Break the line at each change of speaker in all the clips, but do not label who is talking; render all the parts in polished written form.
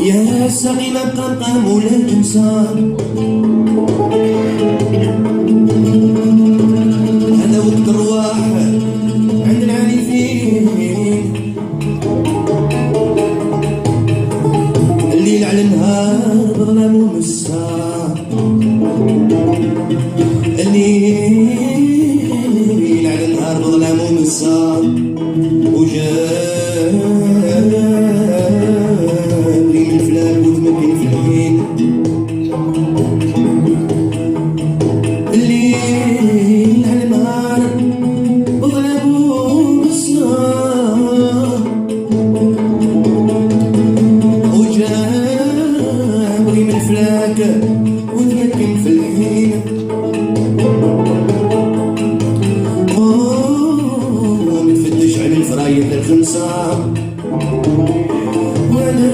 يا ساقي ما بقى مولا الجمسان، هذا وقت الرواح عند العارفين، الليل على النهار بظلام ومسا، الليل على النهار بظلام ومسا، وجابلي من فلاك وتمكن في الحين، الليل على النهار بظلام ومسا، وجابلي من فلاك وتمكن في الحين، الفرايد الخمسة، وانا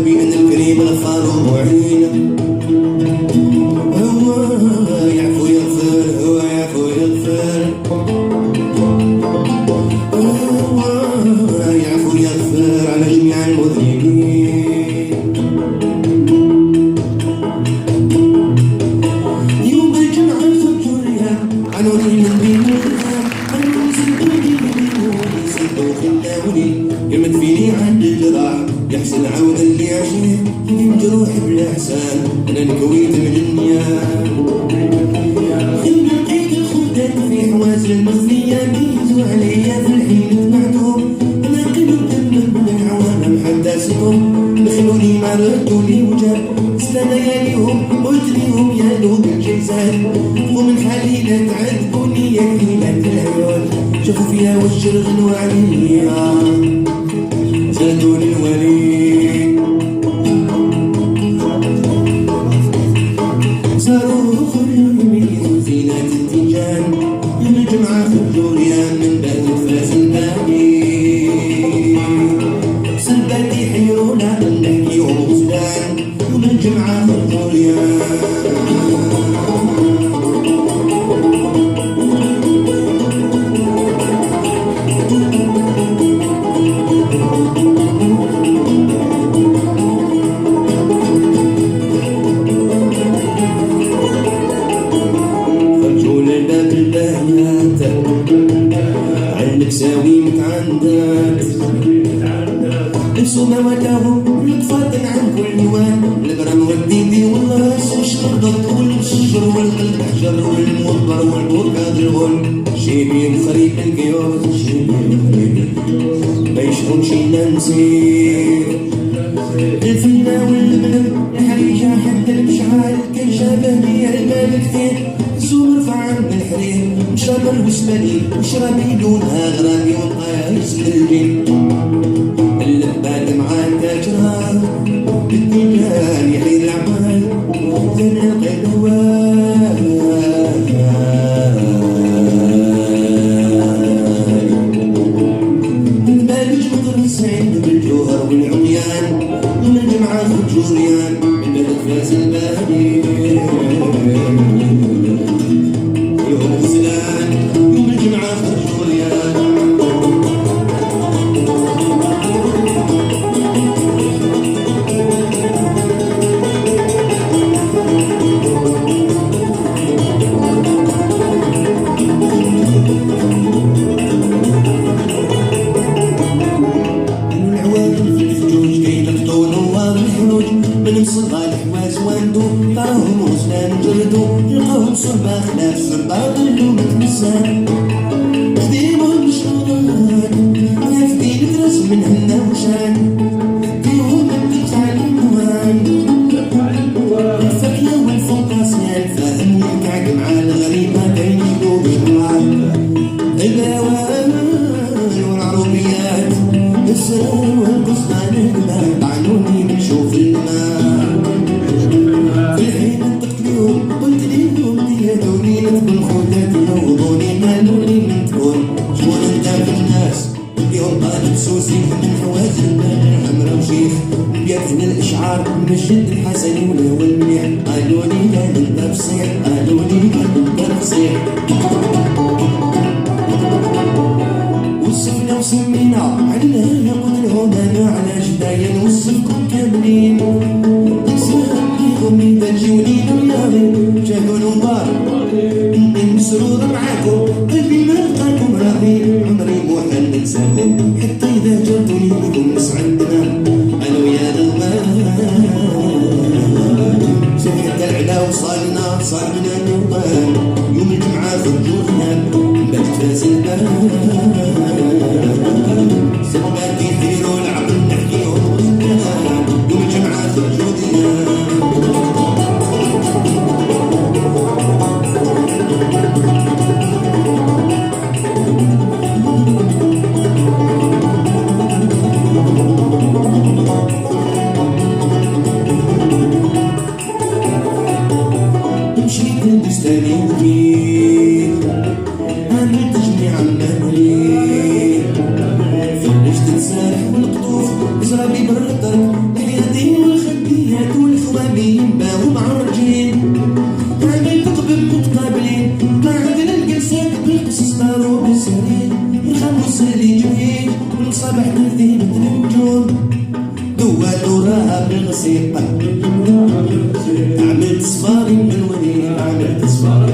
بأن الكريم غفار ومعين، هو يعفو يغفر، هو يعفو يغفر، هو يعفو يغفر على جميع المذنبين. يوم الجمعة الفجورية عنوني من بينها، قمت فيني عند الجراح، يحسن عون اللي عشيت من جروح بالاحسان، انا انكويت من النيام، يوم لقيت الخدات في حوازن المخفية بيزوا عليا في الحين تبعتهم، انا قلت دمم بالعوالم حتى سكم، دخلوني ما ردولي وجاب سنة لياليهم، قلت ليهم يا دوب الجيزان، ومن حالي لا تعذبوني يا كلمة العيون، شافوا فيها وش الغنوة عليا زادوني الوليد، صاروا خلوا يميزوا زينة التيجان، يوم الجمعة خرجوا ريان من باب فاس الباقي، سلباتي حيرونا نحكيهم غزلان، يوم الجمعة خرجوا ريان. عندك ساوي متعندات، لبسوا مواتاهم متفاضل عن كل نوان، البرام والديدي والراس والشرطة والشجر والقلب حجر والموبر والبركاد الغل، شيبين خريب القيود، شيبين خريب ما يشرون شينا نسير، الفنة والبلد الحريجة حتى المشعال كان شابهني المال كثير، الزوم رفع عند الحرير مشرب الوسباني وشربي دونها غرامي وقايس للجيل، اللبات مع التاجرة بالدجال يحيي العمال، زنق الهوال البالج مطر السعيد بالجوهر والعميان، ومن الجمعة خرجوريان من بلد فاس الباقي، يوم الزلال يوم الجمعة خرجوا ريال. العوادل في الفجوج كي تقطعوا نوار الحروج، من مصدى الحواز واندو طاهم غزلان جردو، لقاهم صربة خلاف صربة ضلوا متمسان، خديمهم مشهورات نافدين ترس منهن وشان، فيهم الدقع العنوان الفكية والفوقاسيان، فاهم الكعك مع الغريبة كاين يدوب جمعان، البوان والعروبيات السر والقصدان الجمال، طعنوني بنشوف الماء، في الحين انطقت ليهم قلت ليهم ديالوني ندخل خداتي يوضوني مالوني من تكون شكون انت في الناس، اليوم طالب سوسي من حوازن حمرا وشيخ، بيدهن الاشعار من الجد الحسني والهوى المليح، قالوني لا انت بصيح، قالوني لا انت بصيح، وصفنا وسمينا عدنا قلت لهم انا على جدايا كان وصفكم كاملين نسمع فيكم من تجيوني رياضي شافوا نوار مسرور معاكم قلبي ما لقاكم راضي عمري مو حل ننساكم حتى إذا جرتوني بكم نسعدنا أنا ويا الغمام شاهد العلا وصالنا صالنا النوام يوم الجمعة خرجوا غياب بات فاز الباب سبات يحيروا العقل نحكيهم غزلان يوم الجمعة خرجوا غياب مشيت البستاني وجيت عامل تجميع المهولين فرشت السارح والقطوف زرابي بالرطر الحياتين والخديات والخوابين باو معرجين عامل تطبب متقابلين بعد الجلسات بالقصص دارو بالسرير الخمس اللي جميل والصباح ترتيب النجوم دوالو راها بالغسيقة عملت صفاري بالوليد عملت صفاري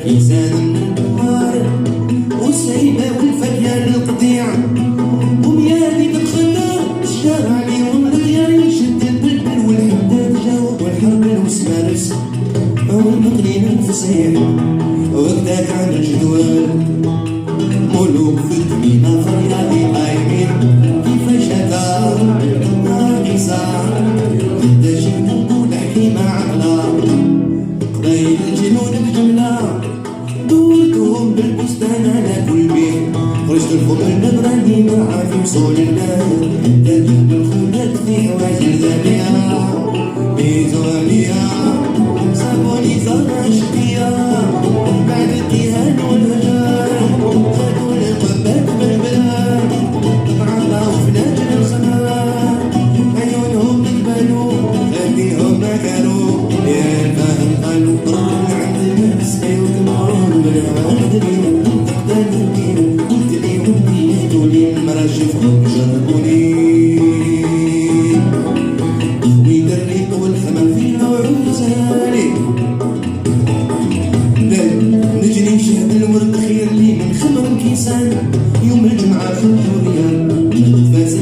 كيسان من الدوار والسيبة والفكية للقطيع وميادي بالخدار الشارع عليهم الغيار يشد البلبل والحداد جاوب والحرب والسمارس والمقلين الفصيح وقتك عن الجدوال ملوك في الدميمة فريادي قايمين كيفاش هكا راقي صار حتى جينا نقول حكيمة عقلة قبايل الجنون بجملة دورتهم بالبستان على كل بيت خرجت لكم النبراني مرعى في وصول الله حتى جنب الخولات في حوايج الزانية بيزوانية صابوني زرع شقية بعد الكيهان والهجار خدوا القبات بالبلاد عطاو في ناجل الخمار عيونهم نقبلوا خليهم ما كانوا يا الفهم قالوا طول عند نفسي وكمان بالعادرين تقتل الدين قلت لي ودي تولي المراشفهم جربوني ويدريق والخمر فينا وعوزالي نجري شهد الورد خير لي من خمر كيسان يوم الجمعة في الحورية نتفاز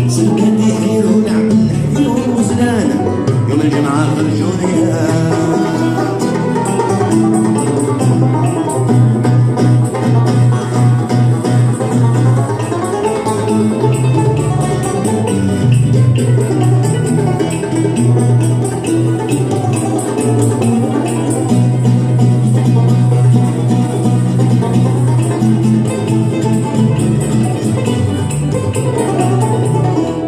سلكتي خير ونعمل نحكيهم وزلانة يوم الجمعة في الحورية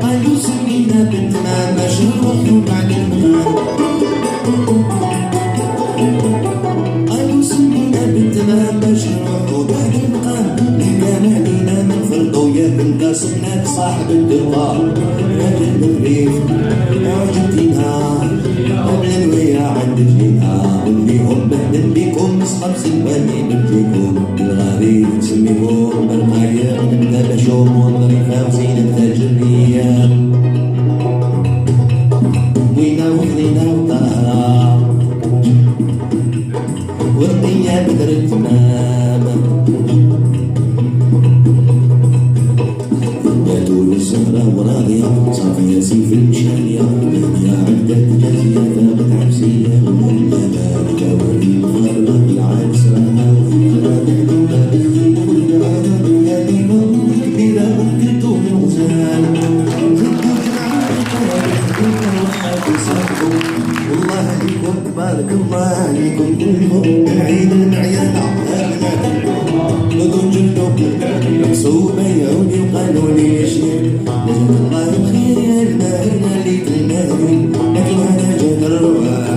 قالوا سمينا بالتمام باش نروحوا بعد المنام قالوا سمينا بالتمام باش نروحوا بعد المقام الحكام علينا من فرقوا يا بنت صناك صاحب الدوار يا بنت الريف عجبتينا قبل الويا عند جينا وليهم بهدل بيكم مصحب سلباني بنجيكم بالغريب نسميكم بالقايق نبدا بشوم وظريفة وزينة تاجرية وينا وخذينا وطهرة والدنيا بدر التمام باتوا السهرة وراضية صافية سيف المشانية الدنيا عدت جازية ثابت عبسية ولا مالكة ولي مخربة بالعكس راها وفكرة تحديدة كل عادة دنيا ديما كبيرة وكلتو من غزال زدتو جمعة وحاكي صاحبكم والله عليكم تبارك الله عليكم كلكم العيد المعيادة بدون جلدكم لبسوا بيعوني وقالوا لي يا شيخ جزاك الله بخير يا الماهرنا اللي تلماهي لكن هذا جهد الرواح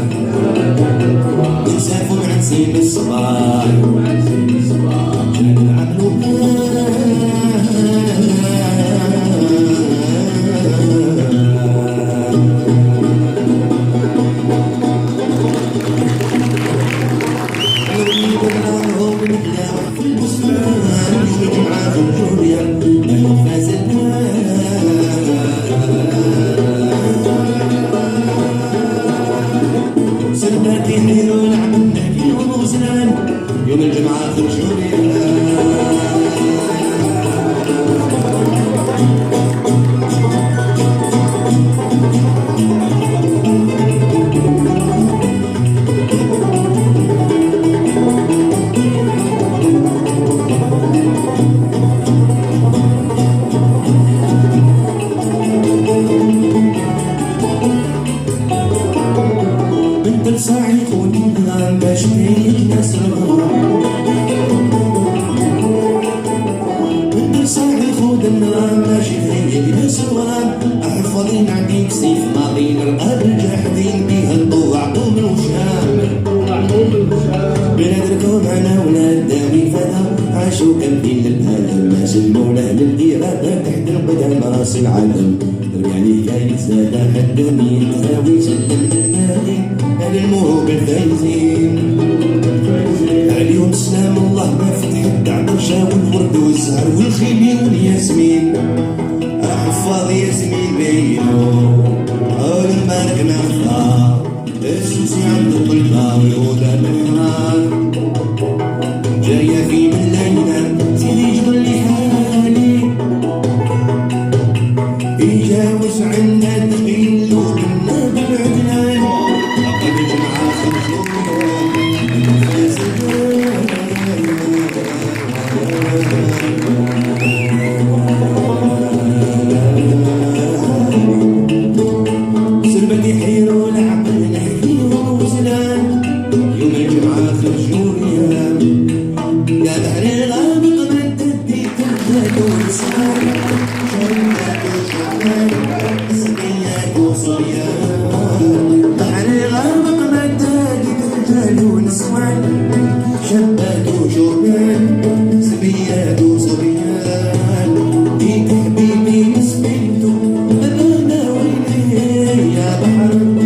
انسافوا عن سين الصباح كان العقل حلو العمل نحكي وزنان يوم الجمعة خرجوا صاحي خدنا باش نعيش بنت صاحي خدنا باش نعيش احفظين عندك سيف ماضي نرقى بالجاحدين بيها الضوء عطوم وشامل بنادركم انا ولاد داوي فدا عاشوا كاملين للالم ما سلمونا للاراده تحت القدم راس العالم يعني كاين زاد حد مين تساوي سلم للنادي الموهوب الفايزين عليهم سلام الله ما فتح الدعدرشة والورد والزهر والخيمي والياسمين حفاظ ياسمين بينو لما ركنا خطا السوسي عند الطلبة والهدى بالحرام جاية في من ليلة سيدي جبر لي حالي يجاوز عنا الدقيل وبنا بالعدنان سربتي حيرو العقل نحكي وزلان يوم الجمعة خرجوا ريام يا بحر الغامق رددي تردد ونسان شربت وشعبان سقياك وصريان بحر الغامق رددي تردد ونسان شبات وشربان سبيات وصبيان ديك حبيبي نسبيتو أبانا ويلي يا بحر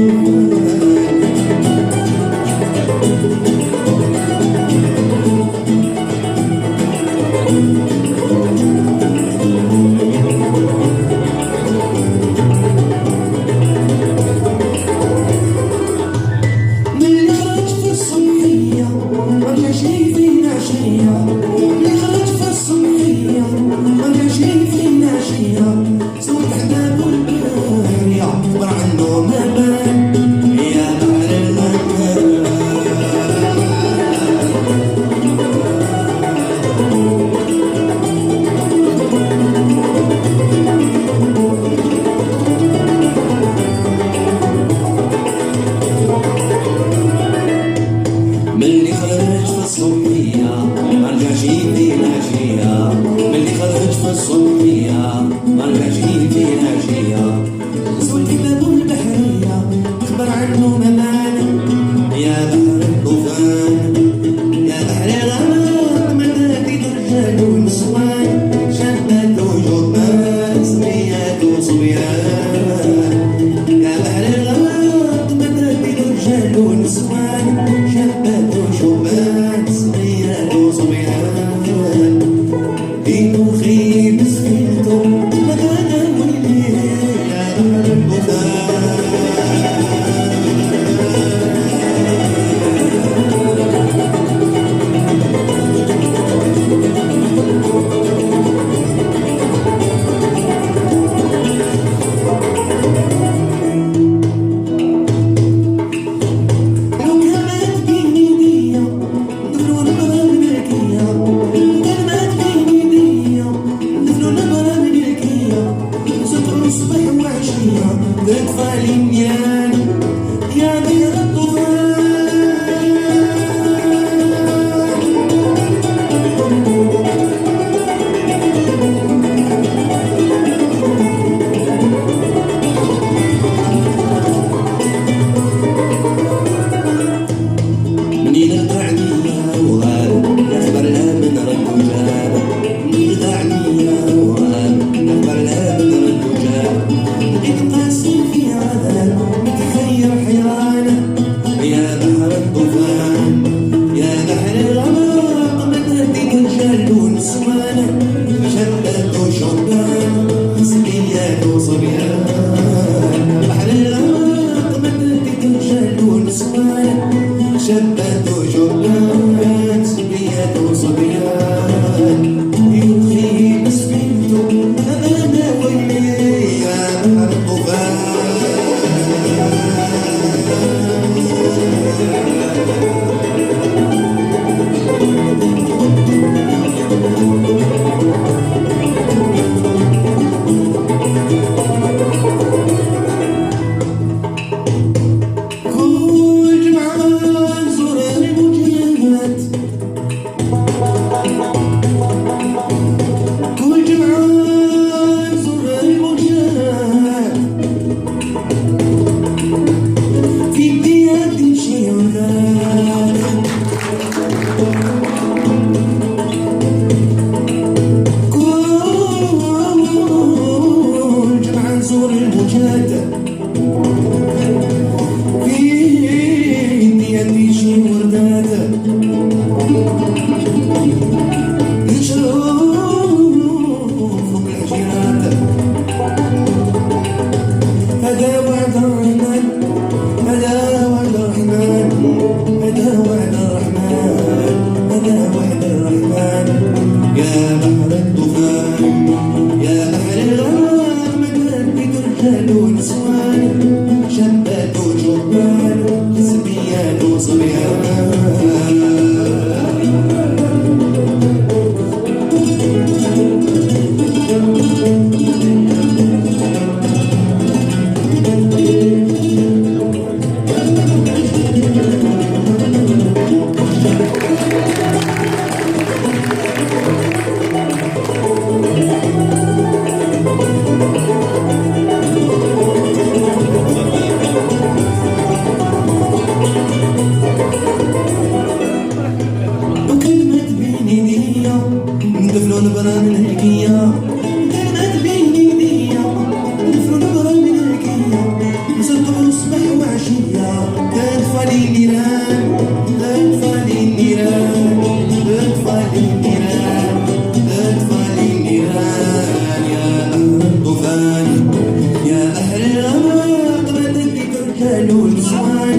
نسوان